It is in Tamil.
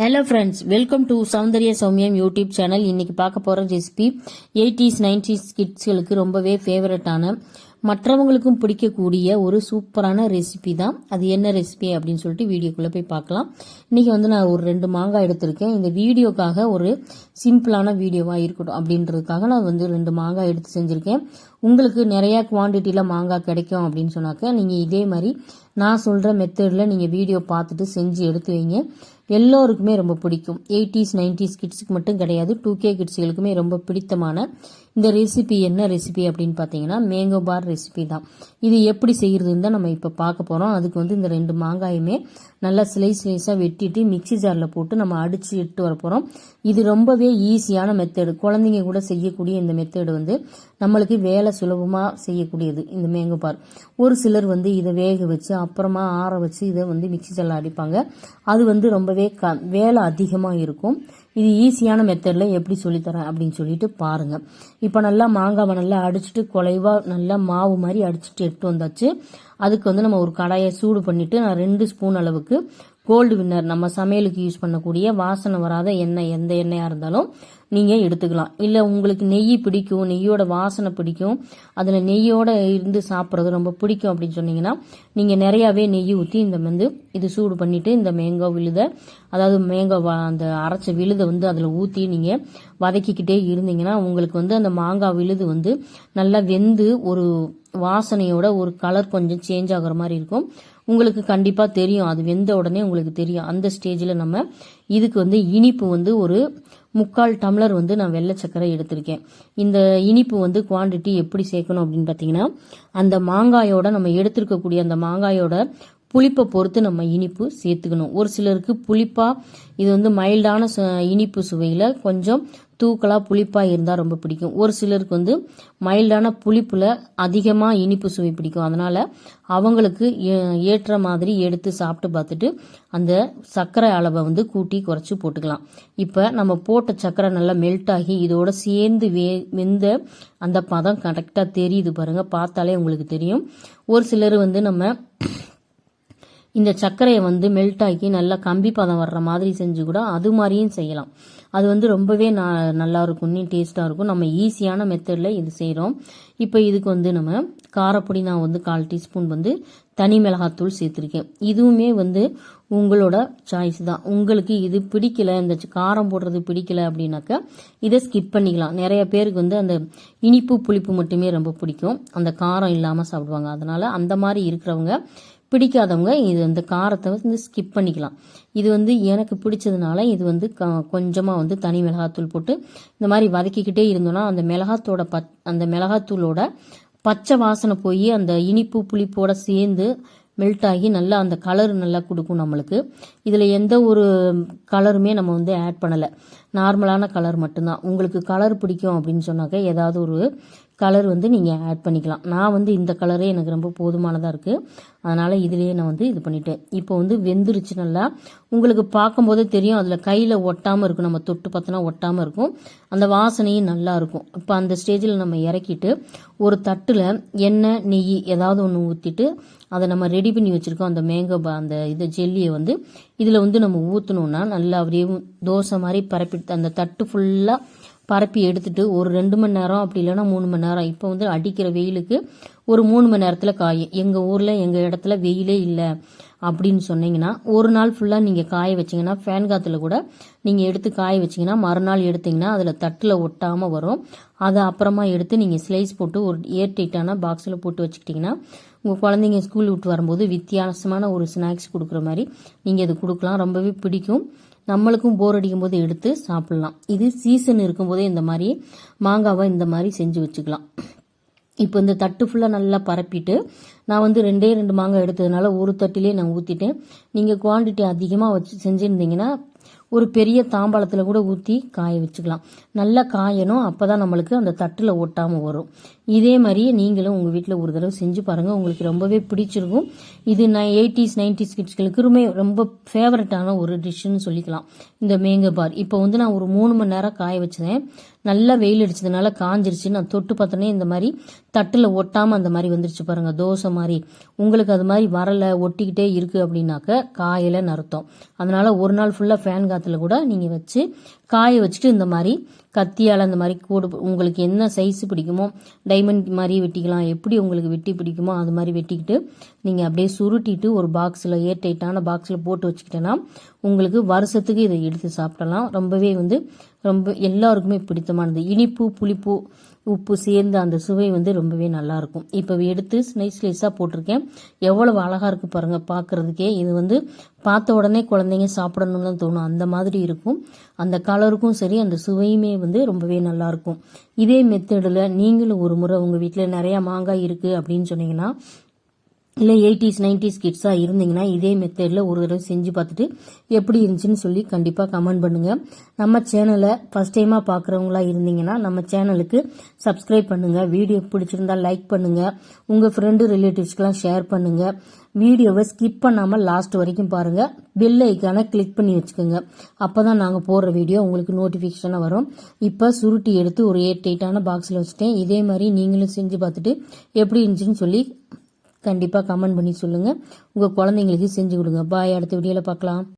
Hello friends, welcome to Soundarya Sowmiyam YouTube channel. இன்னைக்கு பார்க்க போகிற ரெசிபி 80s 90s கிட்ஸ்களுக்கு ரொம்பவே ஃபேவரட்டான, மற்றவங்களுக்கும் பிடிக்கக்கூடிய ஒரு சூப்பரான ரெசிபி தான். அது என்ன ரெசிபி அப்படின்னு சொல்லிட்டு வீடியோக்குள்ளே போய் பார்க்கலாம். இன்னைக்கு நான் ஒரு 2 மாங்காய் எடுத்திருக்கேன். இந்த வீடியோக்காக ஒரு சிம்பிளான வீடியோவாக இருக்கட்டும் அப்படின்றதுக்காக நான் 2 மாங்காய் எடுத்து செஞ்சுருக்கேன். உங்களுக்கு நிறையா குவான்டிட்டியில் மாங்காய் கிடைக்கும் அப்படின்னு சொன்னாக்க நீங்கள் இதே மாதிரி நான் சொல்கிற மெத்தடில் நீங்கள் வீடியோ பார்த்துட்டு செஞ்சு எடுத்து வைங்க. எல்லோருக்குமே ரொம்ப பிடிக்கும். 80s 90s கிட்ஸுக்கு மட்டும் கிடையாது, 2K கிட்ஸுகளுக்குமே ரொம்ப பிடித்தமான இந்த ரெசிபி என்ன ரெசிபி அப்படின்னு பார்த்தீங்கன்னா மேங்கோ பார் ரெசிபி தான். இது எப்படி செய்கிறதுன்னு தான் நம்ம இப்போ பார்க்க போகிறோம். அதுக்கு இந்த 2 மாங்காயுமே நல்லா ஸ்லைஸாக வெட்டிட்டு மிக்சி ஜாரில் போட்டு நம்ம அடித்து எடுத்து வர போகிறோம். இது ரொம்பவே ஈஸியான மெத்தடு. குழந்தைங்க கூட செய்யக்கூடிய இந்த மெத்தடு நம்மளுக்கு வேலை சுலபமாக செய்யக்கூடியது இந்த மேங்கோ பார். ஒரு சிலர் இதை வேக வச்சு அப்புறமா ஆற வச்சு இதை மிக்சி ஜாரில் அடிப்பாங்க. அது ரொம்பவே வேலை அதிகமாக இருக்கும். இது ஈஸியான மெத்தடில் எப்படி சொல்லித்தரேன் அப்படின்னு சொல்லிட்டு பாருங்கள். இப்போ நல்லா மாங்காவை நல்லா அடிச்சுட்டு குலைவாக நல்லா மாவு மாதிரி அடிச்சுட்டு எடுத்து வந்தாச்சு. அதுக்கு நம்ம ஒரு கடாயை சூடு பண்ணிட்டு நான் 2 ஸ்பூன் அளவுக்கு கோல்டு வின்னர், நம்ம சமையலுக்கு யூஸ் பண்ணக்கூடிய வாசனை வராத எண்ணெய், எந்த எண்ணெயாக இருந்தாலும் நீங்கள் எடுத்துக்கலாம். இல்லை உங்களுக்கு நெய் பிடிக்கும், நெய்யோட வாசனை பிடிக்கும், அதில் நெய்யோட இருந்து சாப்பிட்றது ரொம்ப பிடிக்கும் அப்படின்னு சொன்னீங்கன்னா நீங்கள் நிறையாவே நெய் ஊற்றி இது சூடு பண்ணிவிட்டு இந்த மேங்கோ விழுதை, அதாவது மேங்கோ அந்த அரைச்ச விழுதை அதில் ஊற்றி நீங்கள் வதக்கிக்கிட்டே இருந்தீங்கன்னா உங்களுக்கு அந்த மாங்காய் விழுது நல்லா வெந்து ஒரு வாசனையோட ஒரு கலர் கொஞ்சம் சேஞ்ச் ஆகுற மாதிரி இருக்கும். உங்களுக்கு கண்டிப்பாக தெரியும், அது வெந்த உடனே உங்களுக்கு தெரியும். அந்த ஸ்டேஜில் நம்ம இதுக்கு இனிப்பு ஒரு 3/4 டம்ளர் நான் வெள்ளை சர்க்கரை எடுத்திருக்கேன். இந்த இனிப்பு குவான்டிட்டி எப்படி சேர்க்கணும் அப்படின்னு பார்த்தீங்கன்னா, அந்த மாங்காயோட நம்ம எடுத்திருக்கக்கூடிய அந்த மாங்காயோட புளிப்பை பொறுத்து நம்ம இனிப்பு சேர்த்துக்கணும். ஒரு சிலருக்கு புளிப்பா இது மைல்டான இனிப்பு சுவையில் கொஞ்சம் தூக்கலாக புளிப்பாக இருந்தால் ரொம்ப பிடிக்கும். ஒரு சிலருக்கு மைல்டான புளிப்பில் அதிகமாக இனிப்பு சுவை பிடிக்கும். அதனால் அவங்களுக்கு ஏற்ற மாதிரி எடுத்து சாப்பிட்டு பார்த்துட்டு அந்த சர்க்கரை அளவை கூட்டி குறைச்சி போட்டுக்கலாம். இப்போ நம்ம போட்ட சர்க்கரை நல்லா மெல்ட் ஆகி இதோட சேர்ந்து வெந்த அந்த பதம் கரெக்டாக தெரியுது பாருங்கள். பார்த்தாலே உங்களுக்கு தெரியும். ஒரு சிலர் நம்ம இந்த சர்க்கரையை மெல்ட் ஆக்கி நல்லா கம்பி பதம் வர்ற மாதிரி செஞ்சு கூட அது மாதிரியும் செய்யலாம். அது ரொம்பவே நல்லா இருக்கும், டேஸ்டாக இருக்கும். நம்ம ஈஸியான மெத்தடில் இது செய்கிறோம். இப்போ இதுக்கு நம்ம காரப்பொடி நான் 1/4 டீஸ்பூன் தனி மிளகாத்தூள் சேர்த்துருக்கேன். இதுவுமே உங்களோட சாய்ஸ் தான். உங்களுக்கு இது பிடிக்கல, இந்த காரம் போடுறது பிடிக்கல அப்படின்னாக்கா இதை ஸ்கிப் பண்ணிக்கலாம். நிறைய பேருக்கு அந்த இனிப்பு புளிப்பு மட்டுமே ரொம்ப பிடிக்கும், அந்த காரம் இல்லாமல் சாப்பிடுவாங்க. அதனால அந்த மாதிரி இருக்கிறவங்க, பிடிக்காதவங்க இது அந்த காரத்தை ஸ்கிப் பண்ணிக்கலாம். இது எனக்கு பிடிச்சதுனால இது கொஞ்சமாக தனி மிளகாத்தூள் போட்டு இந்த மாதிரி வதக்கிக்கிட்டே இருந்தோம்னா அந்த மிளகாத்தூளோட பச்சை வாசனை போய் அந்த இனிப்பு புளிப்போட சேர்ந்து மெல்ட் ஆகி நல்லா அந்த கலர் நல்லா கொடுக்கும் நம்மளுக்கு. இதில் எந்த ஒரு கலருமே நம்ம ஆட் பண்ணலை, நார்மலான கலர் மட்டும்தான். உங்களுக்கு கலர் பிடிக்கும் அப்படின்னு சொன்னாக்க ஏதாவது ஒரு கலர் நீங்கள் ஆட் பண்ணிக்கலாம். நான் இந்த கலரே எனக்கு ரொம்ப போதுமானதாக இருக்குது. அதனால் இதிலேயே நான் இது பண்ணிட்டேன். இப்போ வெந்துருச்சு நல்லா. உங்களுக்கு பார்க்கும்போதே தெரியும், அதில் கையில் ஒட்டாமல் இருக்கும். நம்ம தொட்டு பார்த்தோன்னா ஒட்டாமல் இருக்கும். அந்த வாசனையும் நல்லா இருக்கும். இப்போ அந்த ஸ்டேஜில் நம்ம இறக்கிட்டு ஒரு தட்டில் எண்ணெய் நெய் ஏதாவது ஒன்று ஊற்றிட்டு அதை நம்ம ரெடி பண்ணி வச்சுருக்கோம். அந்த மேங்கோ அந்த ஜெல்லியை இதில் நம்ம ஊற்றணுன்னா நல்லா அப்படியே தோசை மாதிரி பரப்பிட்டு அந்த தட்டு ஃபுல்லாக பரப்பி எடுத்துட்டு ஒரு 2 மணி நேரம் அப்படி இல்லைன்னா 3 மணி நேரம், இப்போ அடிக்கிற வெயிலுக்கு ஒரு 3 மணி நேரத்தில் காயும். எங்கள் ஊரில் எங்கள் இடத்துல வெயிலே இல்லை அப்படின்னு சொன்னீங்கன்னா ஒரு நாள் ஃபுல்லாக நீங்கள் காய வச்சிங்கன்னா, ஃபேன் காற்றுல கூட நீங்கள் எடுத்து காய வச்சிங்கன்னா மறுநாள் எடுத்திங்கன்னா அதில் தட்டில் ஒட்டாமல் வரும். அதை அப்புறமா எடுத்து நீங்கள் ஸ்லைஸ் போட்டு ஒரு ஏர் டைட்டான பாக்ஸில் போட்டு வச்சுக்கிட்டிங்கன்னா உங்கள் குழந்தைங்க ஸ்கூல் விட்டு வரும்போது வித்தியாசமான ஒரு ஸ்நாக்ஸ் கொடுக்குற மாதிரி நீங்கள் இது கொடுக்கலாம். ரொம்பவே பிடிக்கும். நம்மளுக்கும் போர் அடிக்கும் போது எடுத்து சாப்பிடலாம். இது சீசன் இருக்கும்போதே இந்த மாதிரி மாங்காவை இந்த மாதிரி செஞ்சு வச்சுக்கலாம். இப்போ இந்த தட்டு ஃபுல்லாக நல்லா பரப்பிட்டு நான் 2 மாங்காய் எடுத்ததுனால ஒரு தட்டிலே நான் ஊற்றிட்டேன். நீங்கள் குவான்டிட்டி அதிகமாக வச்சு செஞ்சுருந்தீங்கன்னா ஒரு பெரிய தாம்பாளத்தில் கூட ஊற்றி காய வச்சுக்கலாம். நல்லா காயணும், அப்போ தான் நம்மளுக்கு அந்த தட்டில் ஒட்டாமல் வரும். இதே மாதிரியே நீங்களும் உங்கள் வீட்டில் ஒரு தடவை செஞ்சு பாருங்கள், உங்களுக்கு ரொம்பவே பிடிச்சிருக்கும். இது 80s 90s கிட்ஸ்களுக்கு ரொம்ப ஃபேவரட்டான ஒரு டிஷ்ஷுன்னு சொல்லிக்கலாம் இந்த மேங்கோ பார். இப்போ நான் ஒரு 3 மணி நேரம் காய வச்சேன். நல்லா வெயில் அடிச்சதுனால காஞ்சிருச்சு. நான் தொட்டு பார்த்தோன்னே இந்த மாதிரி தட்டில் ஒட்டாமல் அந்த மாதிரி வந்துருச்சு பாருங்கள், தோசை மாதிரி. உங்களுக்கு அது மாதிரி வரலை, ஒட்டிக்கிட்டே இருக்குது அப்படின்னாக்க காயலைன்னு அர்த்தம். அதனால ஒரு நாள் ஃபுல்லாக ஃபேன் காற்றுல கூட நீங்கள் வச்சு காய வச்சுட்டு இந்த மாதிரி கத்தியால் அந்த மாதிரி கூடு உங்களுக்கு என்ன சைஸ் பிடிக்குமோ டைமண்ட் மாதிரி வெட்டிக்கலாம், எப்படி உங்களுக்கு வெட்டி பிடிக்குமோ அது மாதிரி வெட்டிக்கிட்டு நீங்கள் அப்படியே சுருட்டிட்டு ஒரு பாக்ஸில் ஏர்டைட்டான பாக்ஸில் போட்டு வச்சுக்கிட்டேன்னா உங்களுக்கு வருஷத்துக்கு இதை எடுத்து சாப்பிடலாம். ரொம்பவே ரொம்ப எல்லாருக்குமே பிடித்தமானது. இனிப்பு புளிப்பு உப்பு சேர்ந்த அந்த சுவை ரொம்பவே நல்லா இருக்கும். இப்போ எடுத்து ஸ்லைஸாக போட்டிருக்கேன். எவ்வளவு அழகா இருக்கு பாருங்க பார்க்கறதுக்கே. இது பார்த்த உடனே குழந்தைங்க சாப்பிடணும்னு தோணும், அந்த மாதிரி இருக்கும். அந்த கலருக்கும் சரி அந்த சுவையுமே ரொம்பவே நல்லா இருக்கும். இதே மெத்தடில் நீங்களும் ஒரு முறை உங்கள் வீட்டில் நிறையா மாங்காய் இருக்குது அப்படின்னு சொன்னீங்கன்னா, இல்லை 80s 90s கிட்ஸாக இருந்தீங்கன்னா இதே மெத்தடில் ஒரு தடவை செஞ்சு பார்த்துட்டு எப்படி இருந்துச்சுன்னு சொல்லி கண்டிப்பாக கமெண்ட் பண்ணுங்கள். நம்ம சேனலை ஃபஸ்ட் டைமாக பார்க்குறவங்களா இருந்தீங்கன்னா நம்ம சேனலுக்கு சப்ஸ்கிரைப் பண்ணுங்கள். வீடியோ பிடிச்சிருந்தா லைக் பண்ணுங்கள். உங்கள் ஃப்ரெண்டு ரிலேட்டிவ்ஸ்க்கெலாம் ஷேர் பண்ணுங்கள். வீடியோவை ஸ்கிப் பண்ணாமல் லாஸ்ட் வரைக்கும் பாருங்கள். பெல் ஐக்கானை கிளிக் பண்ணி வச்சுக்கோங்க. அப்போ தான் நாங்கள் போடுற வீடியோ உங்களுக்கு நோட்டிஃபிகேஷனாக வரும். இப்போ சுருட்டி எடுத்து ஒரு ஏர்டைட்டான பாக்ஸில் வச்சுட்டேன். இதே மாதிரி நீங்களும் செஞ்சு பார்த்துட்டு எப்படி இருந்துச்சுன்னு சொல்லி கண்டிப்பாக கமெண்ட் பண்ணி சொல்லுங்கள். உங்கள் குழந்தைங்களுக்கு செஞ்சு கொடுங்க. பாய். அடுத்த வீடியோவில் பார்க்கலாம்.